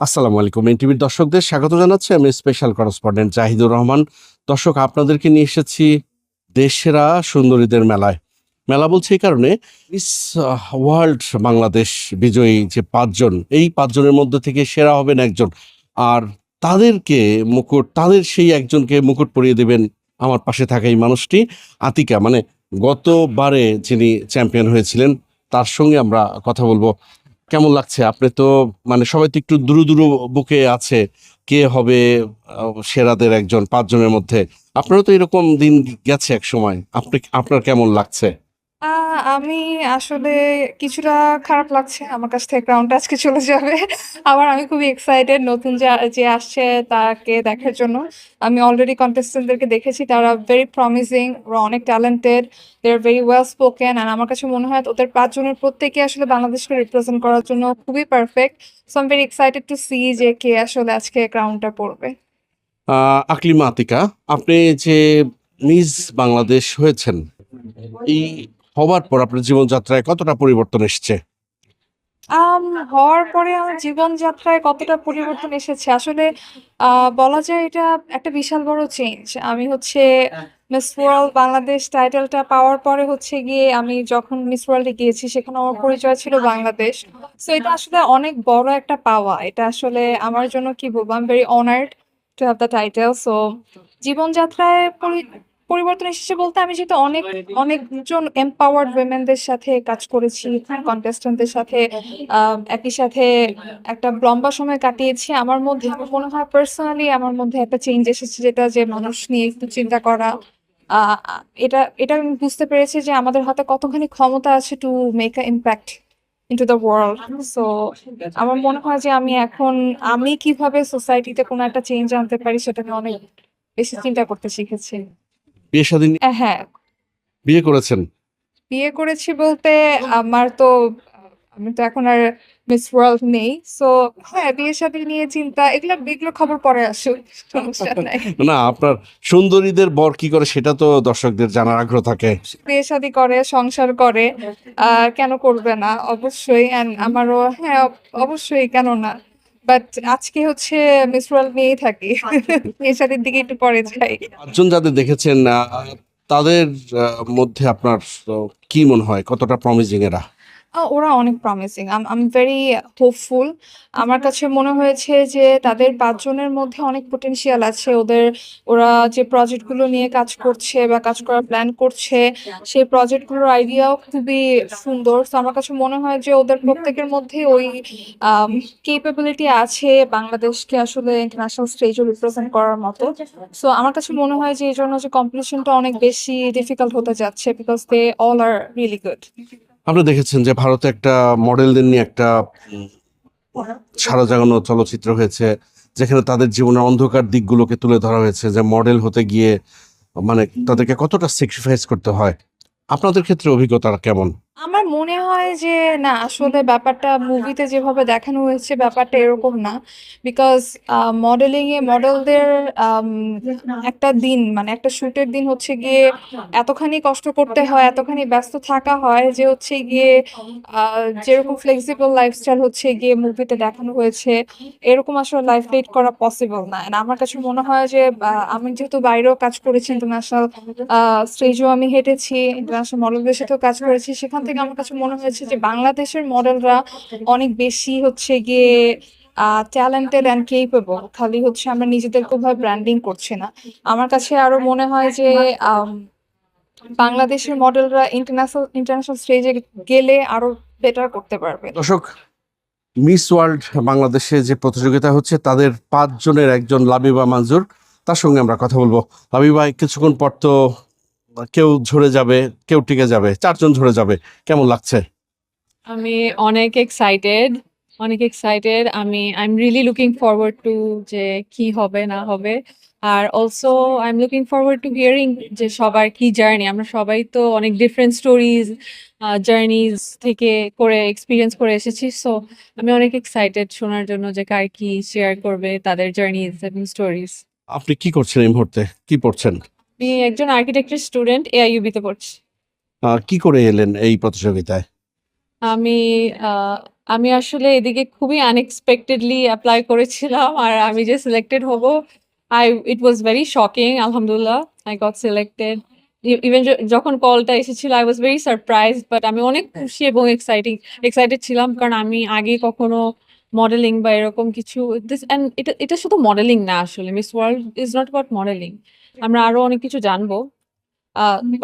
আসসালামু আলাইকুম। এনটিভির দর্শকদের স্বাগত জানাচ্ছি। আমি স্পেশাল করেসপন্ডেন্ট জাহিদুর রহমান। দর্শক, আপনাদেরকে নিয়ে এসেছি দেশসেরা সুন্দরীদের মেলায়। মেলা বলছি এই কারণে, মিস ওয়ার্ল্ড বাংলাদেশ বিজয়ী যে ৫ জন, এই ৫ জনের মধ্যে থেকে সেরা হবেন একজন। আর তাদেরকে তাদের সেই একজনকে মুকুট পরিয়ে দেবেন আমার পাশে থাকা এই মানুষটি, আতিকা। মানে গতবারে যিনি চ্যাম্পিয়ন হয়েছিলেন, তার সঙ্গে আমরা কথা বলবো। কেমন লাগছে? আপনি তো মানে সবাই তো একটু দুরু দুরু বুকে আছে, কে হবে সেরাদের একজন ৫ জনের মধ্যে। আপনারও তো এরকম দিন গেছে এক সময়। আপনার কেমন লাগছে? আ আমি আসলে কিছুটা খারাপ লাগছে। আমার কাছ থেকে ক্রাউনটা আজকে চলে যাবে। আবার আমি খুবই এক্সাইটেড নতুন যে আসছে তাকে দেখার জন্য। আমি অলরেডি কনটেস্ট্যান্ট দেরকে দেখেছি। তারা ভেরি প্রমিসিং, ওরা অনেক talented, they are very well spoken and আমার কাছে মনে হয় ওদের ৫ জনের প্রত্যেকেই আসলে বাংলাদেশকে রিপ্রেজেন্ট করার জন্য খুবই perfect. So I am very excited to see যে কে আসলে আজকে ক্রাউনটা পড়বে। আকলিমা আতিকা, আপনি যে মিস বাংলাদেশ হয়েছেন, এই হবার পর আপনার জীবনযাত্রায় কতটা পরিবর্তন এসছে? আম হওয়ার পরে আমার জীবনযাত্রায় কতটা পরিবর্তন এসেছে আসলে বলা যায় এটা একটা বিশাল বড় চেঞ্জ। আমি হচ্ছে মিস ওয়ার্ল্ড বাংলাদেশ টাইটেলটা পাওয়ার পরে হচ্ছে গিয়ে আমি যখন মিস ওয়ার্ল্ডে গিয়েছি সেখানে আমার পরিচয় ছিল বাংলাদেশ। সো এটা আসলে অনেক বড় একটা পাওয়া। এটা আসলে আমার জন্য কি বলবো, I am very honoured to have the title. So জীবনযাত্রায় পরিবর্তন এসেছে বলতে আমি যেহেতু অনেকজন এম্পাওয়ার্ড উইমেনদের সাথে কাজ করেছি, কন্টেস্ট্যান্টদের সাথে একই সাথে একটা লম্বা সময় কাটিয়েছি। আমার মধ্যে আমার মনে হয় পার্সোনালি আমার মধ্যে একটা চেঞ্জ এসেছে, যেটা যে মানুষ নিয়ে একটু চিন্তা করা। আ আ এটা এটা আমি বুঝতে পেরেছি যে আমাদের হাতে কতখানি ক্ষমতা আছে to make a impact into the world. So আমার মনে হয় যে আমি কিভাবে সোসাইটিতে কোনো একটা চেঞ্জ আনতে পারি সেটা নিয়ে অনেক বেশি চিন্তা করতে শিখেছি। বিয়ে শাদী হ্যাঁ, বিয়ে করেছেন? বিয়ে করেছি বলতে আমার তো আমি তো এখন আর মিস ওয়ার্ল্ড নেই। সো হ্যাঁ, বিয়ে-শাদী নিয়ে চিন্তা এগুলো এগুলো খবর পরে আসুক। সমস্যা নাই। না, আপনার সুন্দরীদের বর কি করে সেটা তো দর্শকদের জানার আগ্রহ থাকে। বিয়ে-শাদী করে, সংসার করে। আ কেন করবে না? অবশ্যই। অ্যান্ড আমারও হ্যাঁ, অবশ্যই কেন না? বাট আজকে হচ্ছে মিস ওয়ার্ল্ড নিয়েই থাকি। বিয়ে-শাদীর দিকে একটু পরে যাই। ৫ জন যাদের দেখেছেন, তাদের মধ্যে আপনার কি মনে হয় কতটা প্রমিজিং এরা? ওরা অনেক প্রমিসিং। আম ভেরি হোপফুল। আমার কাছে মনে হয়েছে যে তাদের ৫ জনের মধ্যে অনেক পটেনশিয়াল আছে। ওরা যে প্রজেক্ট গুলো নিয়ে কাজ করছে বা কাজ করার প্ল্যান করছে, সেই প্রজেক্ট গুলোর আইডিয়াও খুবই সুন্দর। সো আমার কাছে মনে হয় যে ওদের প্রত্যেকের মধ্যে ওই ক্যাপাবিলিটি আছে বাংলাদেশকে আসলে ইন্টারন্যাশনাল স্টেজে রিপ্রেজেন্ট করার মতো। সো আমার কাছে মনে হয় যে এজন্য যে কম্পিটিশনটা অনেক বেশি ডিফিকাল্ট হতে যাচ্ছে because they all are really good. আপনি দেখেছেন যে ভারতে একটা মডেলদের নিয়ে একটা উম, সাড়া জাগানো চলচ্চিত্র হয়েছে, যেখানে তাদের জীবনের অন্ধকার দিকগুলোকে তুলে ধরা হয়েছে, যে মডেল হতে গিয়ে মানে তাদেরকে কতটা স্যাক্রিফাইস করতে হয়। আপনাদের ক্ষেত্রে অভিজ্ঞতা কেমন? আমার মনে হয় যে না, আসলে ব্যাপারটা মুভিতে যেভাবে দেখানো হয়েছে ব্যাপারটা এরকম না। বিকজ মডেলিং এ মডেলদের আম, একটা দিন মানে একটা শুটের দিন হচ্ছে গিয়ে এতখানি কষ্ট করতে হয়, এতখানি ব্যস্ত থাকা হয় যে হচ্ছে গিয়ে যেরকম ফ্লেক্সিবল লাইফস্টাইল হচ্ছে গিয়ে মুভিতে দেখানো হয়েছে এরকম আসলে লাইফ লিড করা পসিবল না। And আমার কাছে মনে হয় যে আমি যেহেতু বাইরেও কাজ করেছি, ইন্টারন্যাশনাল স্টেজেও আমি হেঁটেছি, ইন্টারন্যাশনাল মডেলদের সাথেও কাজ করেছি। সেখান থেকে আমার কাছে মনে হয়েছে যে বাংলাদেশের মডেলরা অনেক বেশি হচ্ছে গিয়ে ট্যালেন্টেড অ্যান্ড কেপেবল। খালি হচ্ছে আমরা নিজেদেরকে ওভাবে ব্র্যান্ডিং করছি না। আমার কাছে আরো মনে হয় যে আম, বাংলাদেশের মডেলরা ইন্টারন্যাশনাল ইন্টারন্যাশনাল স্টেজে গেলে আরো বেটার করতে পারবে। দর্শক, মিস ওয়ার্ল্ড বাংলাদেশে যে প্রতিযোগিতা হচ্ছে, তাদের ৫ জনের একজন লাবিবা মঞ্জুর, তার সঙ্গে আমরা কথা বলবো। লাবিবা, কিছুক্ষণ পর তো কেউ ঝরে যাবে, কেউ টিকে যাবে, ৪ জন ঝরে যাবে। কেমন লাগছে? আমি অনেক excited. I am really looking forward two যে কি হবে না হবে। Are also I am looking forward two hearing যে সবার কি জার্নি। আমরা সবাই তো অনেক ডিফারেন্ট স্টোরিজ জার্নিজ থেকে করে এক্সপিরিয়েন্স করে এসেছি। সো আমি অনেক এক্সাইটেড শোনার জন্য যে কার কি শেয়ার করবে তাদের জার্নিজ এবং স্টোরিজ। আপনি কি করছেন এই মুহূর্তে? কি পড়ছেন? আমি একজন আর্কিটেকচার স্টুডেন্ট, এআইইউবি তে পড়ছি। কি করে এলেন এই প্রতিযোগিতায়? আমি আমি আসলে এদিকে খুবই আনএক্সপেক্টেডলি এপ্লাই করেছিলাম। আর আমি যে সিলেক্টেড হব, ইট ওয়াজ ভেরি শকিং। আলহামদুলিল্লাহ, আই গট সিলেক্টেড। ইভেন যখন কলটা এসেছিল, I was very surprised, but আমি অনেক খুশি এবং এক্সাইটেড ছিলাম। কারণ আমি আগে কখনো মডেলিং বা এরকম কিছু অ্যান্ড এটা এটা শুধু মডেলিং না আসলে। Miss world is not about modelling. আমরা আরো অনেক কিছু জানবো।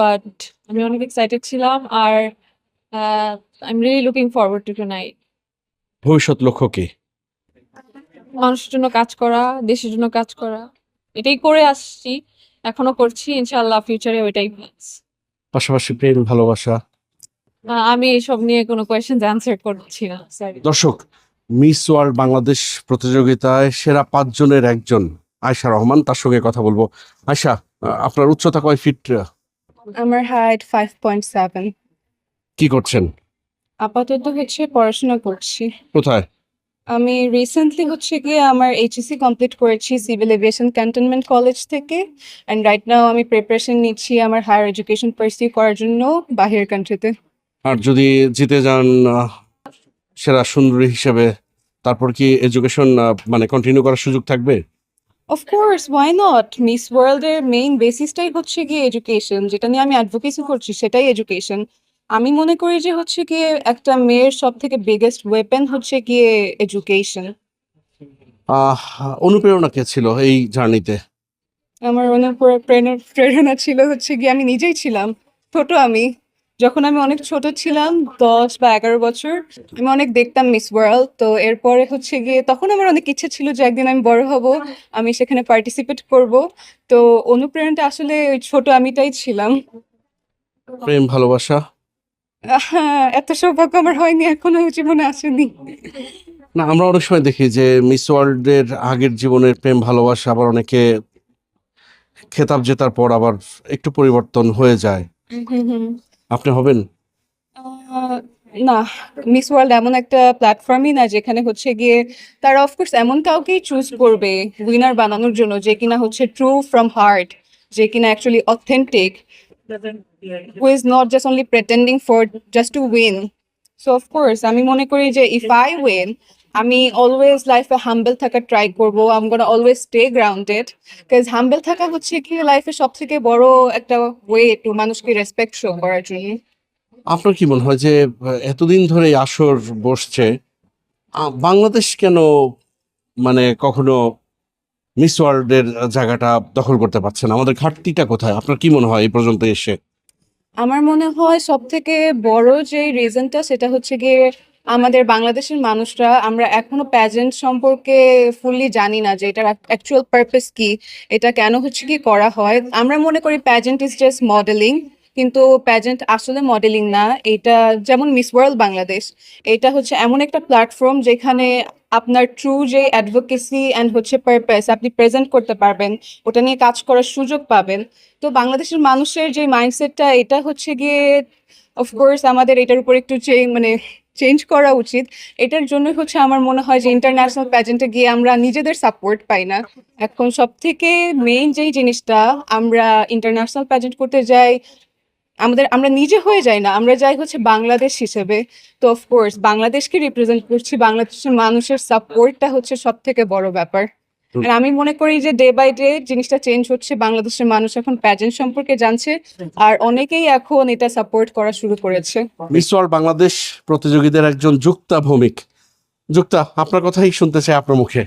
বাট আমি অনেক এক্সাইটেড ছিলাম। আর I am really looking forward to tonight. ভবিষ্যৎ লক্ষ্য কি? মানুষের জন্য কাজ করা, দেশের জন্য কাজ করা। এটাই করে আসছি, এখনো করছি। ইনশাআল্লাহ ফিউচারে ওইটাই প্ল্যানস। পাশাপাশি প্রেম ভালোবাসা। আমি এসব নিয়ে কোনো কোয়েশ্চেনস অ্যানসার করছি না, সরি। দর্শক, মিস ওয়ার্ল্ড বাংলাদেশ প্রতিযোগিতায় সেরা 5 জনের একজন আয়শা রহমান, তার সঙ্গে কথা বলবো। আয়শা, আপনার উচ্চতা কয় ফিট? আমার হাইট 5.7। কি করছেন? আপাতত হচ্ছে পড়াশোনা করছি। কোথায়? আমি রিসেন্টলি হচ্ছে গিয়ে আমার এইচএসসি কমপ্লিট করেছি সিভিল এভিয়েশন ক্যান্টনমেন্ট কলেজ থেকে, অ্যান্ড রাইট নাও আমি প্রিপারেশন নিচ্ছি আমার হায়ার এডুকেশন পারসিউ করার জন্য বাহির কান্ট্রিতে। আর যদি জিতে যান সেরা সুন্দরী হিসেবে, তারপর কি এডুকেশন মানে কন্টিনিউ করার সুযোগ থাকবে? Of course, why not? মিস ওয়ার্ল্ডের মেইন বেসিসটাই হচ্ছে গিয়ে এডুকেশন, যেটা নিয়ে আমি অ্যাডভোকেসি করছি সেটাই এডুকেশন। আমি মনে করি যে হচ্ছে গিয়ে একটা মেয়ের সব থেকে বিগেস্ট ওয়েপেন হচ্ছে গিয়ে এডুকেশন। আহ অনুপ্রেরণা কে ছিল এই জার্নিতে? আমার অনেক প্রেরণা ছিল হচ্ছে গিয়ে আমি নিজেই ছিলাম। ছোট আমি, যখন আমি অনেক ছোট ছিলাম, 10 বা 11 বছর, আমি অনেক দেখতাম মিস ওয়ার্ল্ড। তো এরপরে হচ্ছে গিয়ে তখন আমার অনেক ইচ্ছে ছিল যে একদিন আমি বড় হব, আমি সেখানে পার্টিসিপেট করব। তো অনুপ্রেরণাটা আসলে ওই ছোট আমিটাই ছিলাম। প্রেম ভালোবাসা? এত সৌভাগ্য আমার হয়নি, এখনো জীবনে আসেনি। না, আমরা অনেক সময় দেখি যে মিস ওয়ার্ল্ডের আগের জীবনের প্রেম ভালোবাসা আবার অনেকে খেতাব জেতার পর আবার একটু পরিবর্তন হয়ে যায়। আপনি হবেন? আহ, না, মিস ওয়ার্ল্ড এমন একটা প্ল্যাটফর্মই না যেখানে হচ্ছে গিয়ে তারা অফকোর্স এমন কাউকেই চুজ করবে উইনার বানানোর জন্য যে কিনা হচ্ছে ট্রু ফ্রম হার্ট, যে কিনা actually authentic, who is not just only pretending for just to win. So of course আমি মনে করি যে ইফ আই উইন, আমি অলওয়েজ লাইফে হাম্বল থাকার ট্রাই করবো। I am gonna always stay grounded, because humble থাকা হচ্ছে কি লাইফে সব থেকে বড় একটা ওয়ে টু মানুষকে রেসপেক্ট শো করার জন্য। আপনার কি মনে হয় যে এতদিন ধরে এই আসর বসছে, বাংলাদেশ কেন মানে কখনো মিস ওয়ার্ল্ডের জায়গাটা দখল করতে পারছে না? আমাদের ঘাটতিটা কোথায় আপনার কি মনে হয় এই পর্যন্ত এসে? আমার মনে হয় সব থেকে বড় যে রিজনটা সেটা হচ্ছে গিয়ে আমাদের বাংলাদেশের মানুষরা আমরা এখনো প্যাজেন্ট সম্পর্কে ফুললি জানি না যে এটার অ্যাকচুয়াল পারপাস কি, এটা কেন হচ্ছে কি করা হয়। আমরা মনে করি প্যাজেন্ট ইজ জাস্ট মডেলিং, কিন্তু প্যাজেন্ট আসলে মডেলিং না। এটা যেমন মিস ওয়ার্ল্ড বাংলাদেশ, এটা হচ্ছে এমন একটা প্ল্যাটফর্ম যেখানে আপনার ট্রু যে অ্যাডভোকেসি অ্যান্ড হচ্ছে পারপাস আপনি প্রেজেন্ট করতে পারবেন, ওটা নিয়ে কাজ করার সুযোগ পাবেন। তো বাংলাদেশের মানুষের যে মাইন্ডসেটটা, এটা হচ্ছে গিয়ে অফকোর্স আমাদের এটার উপর একটু চেঞ্জ করা উচিত। এটার জন্য হচ্ছে আমার মনে হয় যে ইন্টারন্যাশনাল প্যাজেন্টে গিয়ে আমরা নিজেদের সাপোর্ট পাই না। এখন সব থেকে মেইন যেই জিনিসটা, আমরা ইন্টারন্যাশনাল প্যাজেন্ট করতে যাই, আমরা নিজে হয়ে যাই না, আমরা যাই হচ্ছে বাংলাদেশ হিসেবে। তো অফকোর্স বাংলাদেশকে রিপ্রেজেন্ট করছি, বাংলাদেশের মানুষের সাপোর্টটা হচ্ছে সব থেকে বড় ব্যাপার। আর আমি মনে করি যে ডে বাই ডে জিনিসটা চেঞ্জ হচ্ছে, বাংলাদেশের মানুষ এখন প্যাজেন্ট সম্পর্কে জানছে, আর অনেকেই এখন এটা সাপোর্ট করা শুরু করেছে। মিস ওয়ার্ল্ড বাংলাদেশ প্রতিযোগীদের একজন যুক্তা ভৌমিক। যুক্তা, আপনার কথাই শুনতে চাই আপনার মুখে।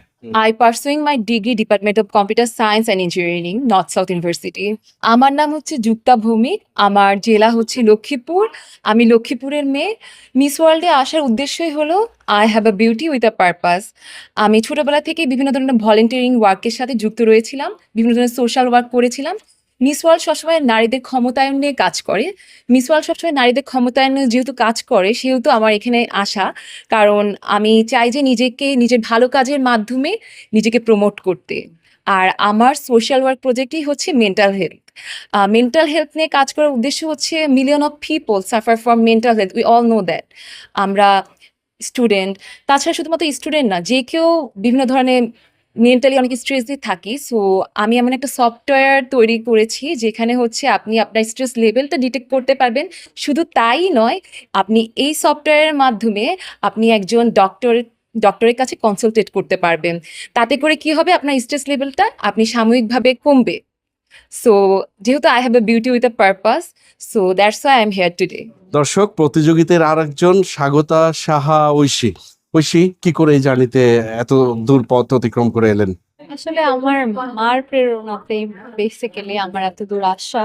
I pursuing my degree Department of Computer Science and Engineering, North South University. আমার নাম হচ্ছে যুক্তা ভৌমিক, আমার জেলা হচ্ছে লক্ষ্মীপুর। আমি লক্ষ্মীপুরের মেয়ে। মিস ওয়ার্ল্ডে আসার উদ্দেশ্যই হলো I have a beauty with a purpose. আমি ছোটবেলা থেকে বিভিন্ন ধরনের ভলেন্টিয়ারিং ওয়ার্কের সাথে যুক্ত রয়েছিলাম, বিভিন্ন ধরনের সোশ্যাল ওয়ার্ক করেছিলাম। মিস ওয়ার্ল্ড সবসময় নারীদের ক্ষমতায়ন নিয়ে কাজ করে। মিস ওয়ার্ল্ড সবসময় নারীদের ক্ষমতায়ন নিয়ে যেহেতু কাজ করে, সেহেতু আমার এখানে আসা। কারণ আমি চাই যে নিজেকে নিজের ভালো কাজের মাধ্যমে নিজেকে প্রমোট করতে। আর আমার সোশ্যাল ওয়ার্ক প্রজেক্টই হচ্ছে মেন্টাল হেলথ। মেন্টাল হেলথ নিয়ে কাজ করার উদ্দেশ্য হচ্ছে million of people suffer from mental health, we all know that. আমরা স্টুডেন্ট, তাছাড়া শুধুমাত্র স্টুডেন্ট না, যে কেউ বিভিন্ন ধরনের মেন্টালি অনেক স্ট্রেসে থাকি। সো আমি এমন একটা সফটওয়্যার তৈরি করেছি যেখানে হচ্ছে আপনি আপনার স্ট্রেস লেভেলটা ডিটেক্ট করতে পারবেন। শুধু তাই নয়, আপনি এই সফটওয়্যারের মাধ্যমে আপনি একজন ডক্টরের কাছে কনসালটেট করতে পারবেন। তাতে করে কি হবে, আপনার স্ট্রেস লেভেলটা আপনি সাময়িকভাবে কমবে। সো যেহেতু I have a beauty with a purpose, so that's why I am here today. দর্শক, প্রতিযোগিতার আর একজন স্বাগতা সাহা ঐশী। ঐশী, কি করে এই জার্নিতে এত দূর পথ অতিক্রম করে এলেন? আসলে আমার মার প্রেরণাতেই বেসিক্যালি আমার এত দূর আসা।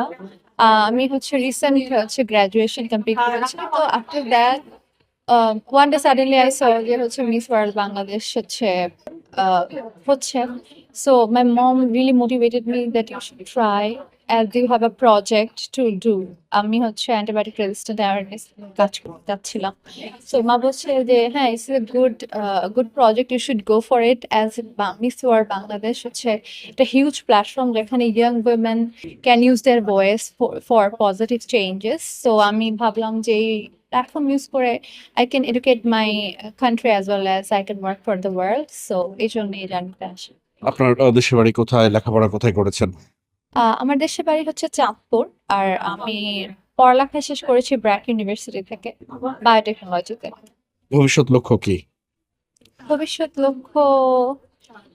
আমি হচ্ছে রিসেন্ট হচ্ছে গ্র্যাজুয়েশন কমপ্লিট করেছি। তো after that one day suddenly I saw যে হচ্ছে মিস ওয়ার্ল্ড বাংলাদেশ আহ, হচ্ছে। So my mom really motivated me that you should try as you have a project to do. আমি হচ্ছে অ্যান্টিবায়োটিক রেজিস্ট্যান্ট অ্যাওয়ারনেস কাজ করতে চাচ্ছিলাম। সো মা বলছে যে হ্যাঁ, it's a good project, you should go for it. As Miss World Bangladesh হচ্ছে একটা হিউজ প্ল্যাটফর্ম যেখানে young women can use their voice for positive changes. So আমি ভাবলাম যে এই প্ল্যাটফর্ম ইউজ করে I can educate my country as well as I can work for the world. So এই জন্য এই জার্নিতে আসি। আপনার দেশের বাড়ি কোথায়, লেখাপড়া কোথায় করেছেন? আমার দেশের বাড়ি হচ্ছে চাঁদপুর, আর আমি পড়ালেখা শেষ করেছি ব্র্যাক ইউনিভার্সিটি থেকে বায়োটেকনোলজিতে। ভবিষ্যৎ লক্ষ্য কি? ভবিষ্যৎ লক্ষ্য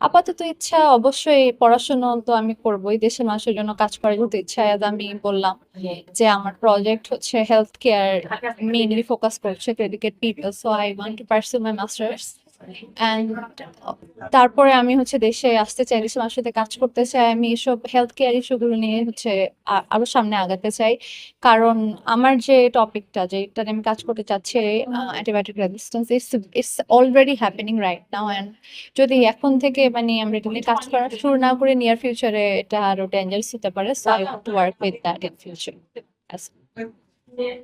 আপাতত ইচ্ছা অবশ্যই পড়াশোনা তো আমি করবোই, দেশের মানুষের জন্য কাজ করার যেহেতু ইচ্ছা। as আমি বললাম যে আমার প্রজেক্ট হচ্ছে হেলথ কেয়ার মেইনলি ফোকাস করছে two educate people, so I want to pursue my masters. And তারপরে আমি হচ্ছে দেশে আসতে চাই, দেশের মানুষের সাথে কাজ করতে চাই। আমি এসব হেলথ কেয়ার ইস্যুগুলো নিয়ে হচ্ছে আরো সামনে আগাতে চাই, কারণ আমার যে টপিকটা যেটা নিয়ে আমি কাজ করতে চাচ্ছি, antibiotic resistance, it's already happening right now. And যদি এখন থেকে মানে আমরা এটা নিয়ে কাজ করা শুরু না করে নিয়ার ফিউচারে এটা আরো ডেঞ্জারাস হতে পারে। So I want to work with that in future.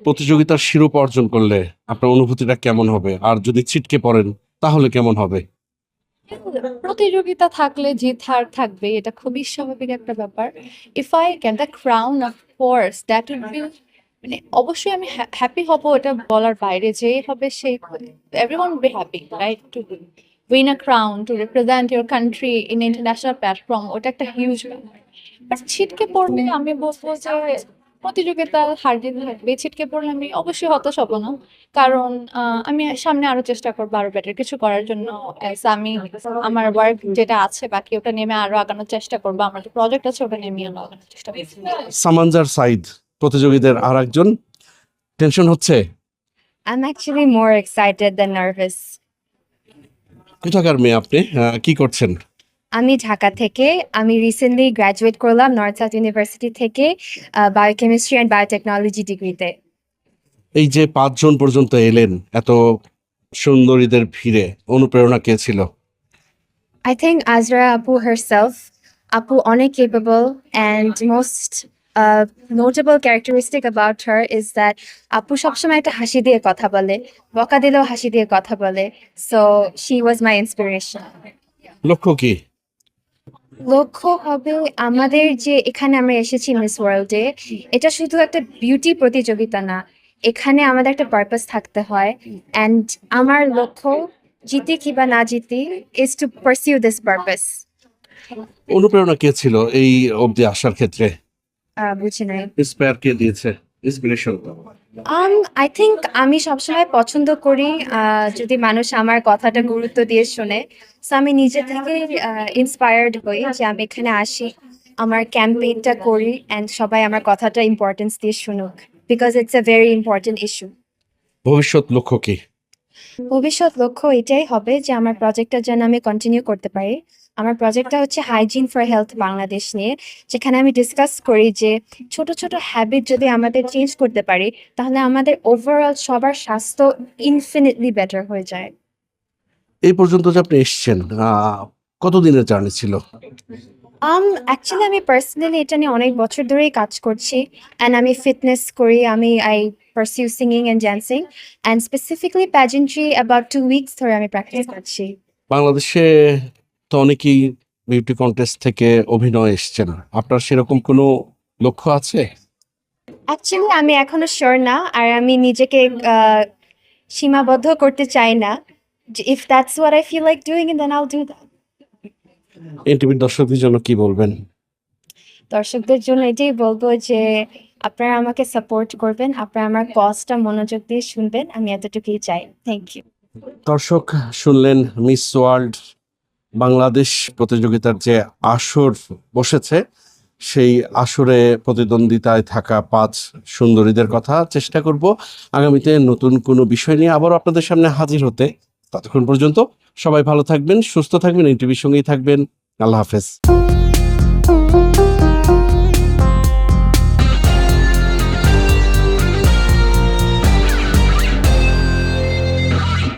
প্রতিযোগিতার শিরোপা অর্জন করলে আপনার অনুভূতিটা কেমন হবে, আর যদি ছিটকে পড়েন তাহলে কেমন হবে? প্রতিযোগিতা থাকলে জিত হার থাকবে, এটা খুবই স্বাভাবিক একটা ব্যাপার। If I get the crown, of course that would be, মানে অবশ্যই আমি হ্যাপি হব, এটা বলার বাইরে। যে হবে সেই, everyone would be happy right to win a crown, to represent your country in international platform, ওটা একটা হিউজ ব্যাপার। বাট ছিটকে পড়লে আমি বলবো যে প্রতিযোগিতা হার জিত থাকবে, ছিটকে পড়লে আমি অবশ্যই হতাশ হব না, কারণ আমি সামনে আরো চেষ্টা করবো আরো বেটার কিছু করার জন্য। As আমি আমার ওয়ার্ক যেটা আছে বাকি, ওটা নিয়ে আমি আরো আগানোর চেষ্টা করবো। আমার যে প্রজেক্ট আছে ওটা নিয়ে আমি আরো আগানোর চেষ্টা করবো। সামানজার সাইদ, প্রতিযোগীদের আর একজন। টেনশন হচ্ছে? I'm actually more excited than nervous. কোথাকার মেয়ে আপনি? কি করছেন? আমি ঢাকা থেকে, আমি রিসেন্টলি গ্র্যাজুয়েট করলাম নর্থ সাউথ ইউনিভার্সিটি থেকে বায়োকেমিস্ট্রি অ্যান্ড বায়োটেকনোলজি ডিগ্রিতে। এই যে 5 জন পর্যন্ত এলেন এত সুন্দরীদের ভিড়ে, অনুপ্রেরণা কে ছিল? I think Azra Apu herself. Apu অনেক capable, and most notable characteristic about her is that Apu সবসময় একটা হাসি দিয়ে কথা বলে, বকা দিলেও হাসি দিয়ে কথা বলে। So she was my inspiration. লক্ষ্য কি? লক্ষ্য হবে আমাদের যে এখানে আমরা এসেছি মিস ওয়ার্ল্ডে, এটা শুধু একটা বিউটি প্রতিযোগিতা না, এখানে আমাদের একটা পারপাস থাকতে হয়। অ্যান্ড আমার লক্ষ্য, জিতি কিংবা না জিতি, is to pursue this purpose. অনুপ্রেরণা কে ছিল এই অবধি আসার ক্ষেত্রে? বুঝি নাই। ইন্সপায়ার কে দিয়েছে, ইন্সপিরেশন? আই থিঙ্ক আমি সবসময় পছন্দ করি যদি মানুষ আমার কথাটা গুরুত্ব দিয়ে শোনে। সো আমি নিজে থেকে ইন্সপায়ার্ড হই যে আমি এখানে আসি, আমার ক্যাম্পেইনটা করি, অ্যান্ড সবাই আমার কথাটা ইম্পর্টেন্স দিয়ে শুনুক, because it's a very important issue. ভবিষ্যৎ লক্ষ্য কি? ভবিষ্যৎ লক্ষ্য এটাই হবে যে আমার প্রজেক্টটা যেন আমি কন্টিনিউ করতে পারি। আমার প্রজেক্টটা হচ্ছে হাইজিন ফর হেলথ বাংলাদেশ নিয়ে, যেখানে আমি ডিসকাস করি যে ছোট ছোট হ্যাবিট যদি আমাদের চেঞ্জ করতে পারি, তাহলে আমাদের ওভারঅল সবার স্বাস্থ্য ইনফিনিটলি বেটার হয়ে যায়। এই পর্যন্ত যে আপনি এসেছেন, কতদিনের জার্নি ছিল? অ্যাকচুয়ালি আমি পার্সোনালি এটা নিয়ে অনেক বছর ধরেই কাজ করছি, অ্যান্ড আমি ফিটনেস করি, I pursue singing and dancing, and specifically pageantry about 2 weeks ধরে আমি প্র্যাকটিস করছি। বাংলাদেশে তো অনেকেই বিউটি কন্টেস্ট থেকে অভিনয় এসছেন, আপনার সেরকম কোনো লক্ষ্য আছে? অ্যাকচুয়ালি আমি এখনো শিওর না, আর আমি নিজেকে সীমাবদ্ধ করতে চাই না। If that's what I feel like doing, then I'll do that. এনটিভির দর্শকদের জন্য কি বলবেন? দর্শকদের জন্য এটাই বলবো যে আপনারা আমাকে সাপোর্ট করবেন, আপনারা আমার কজটা মনোযোগ দিয়ে শুনবেন, আমি এতটুকুই চাই। Thank you. দর্শক শুনলেন মিস ওয়ার্ল্ড বাংলাদেশ প্রতিযোগিতার যে আসর বসেছে, সেই আসরে প্রতিদ্বন্দ্বিতায় থাকা 5 সুন্দরীদের কথা। চেষ্টা করব আগামীতে নতুন কোনো বিষয় নিয়ে আবারও আপনাদের সামনে হাজির হতে। ততক্ষণ পর্যন্ত সবাই ভালো থাকবেন, সুস্থ থাকবেন, এনটিভির সঙ্গেই থাকবেন। আল্লাহ হাফেজ।